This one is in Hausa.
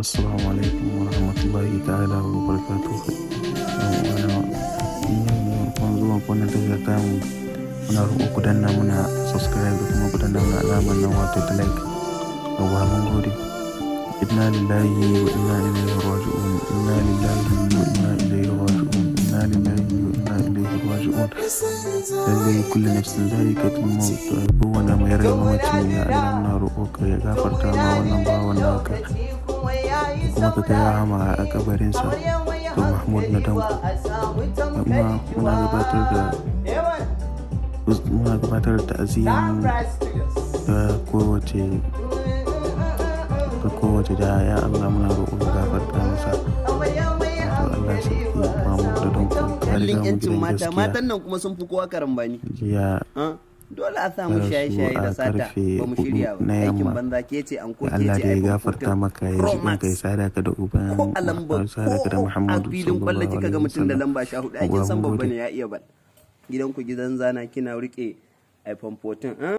Assalamu alaikum wa rahmatullahi ta'ala wa barakatuh. Kun zuwa kwanan tafiya ta mu muna roƙo ku danna muna subscribe da kuma ku danna muna alamar nan wato ta like. Yawwa mun gode. Inna lillahi wa inna ilaihi raji'un. Inna lillahi wa inna ilaihi raji'un. Inna lillahi wa inna ilaihi raji'un. Lallai kullu nafsin za'iqatul maut. Kowane mai rai mamaci ne. Allah muna roƙo ka ya gafarta ma wannan bawan naka. Kuma ka kai rahama a kabarinsa to Mahmud na Danko. Muna gabatar da ta'aziyyar ga kowace da ya Allah muna roƙo ka gafarta masa. To Allah shi ya Mahmud na Danko. Kallin yancin matan nan kuma sun fi kowa karambani. Dole a samu shaye-shaye da sata ba mu shirya ba. Aikin banza ke ce an ko ke ce Allah da ya gafarta maka ya ji kai sada ka da uban ko a lamba ko a filin kwallo kika ga mutum da lamba 14 aikin san babba ne ya iya bal. Gidanku gidan zana kina rike iPhone 14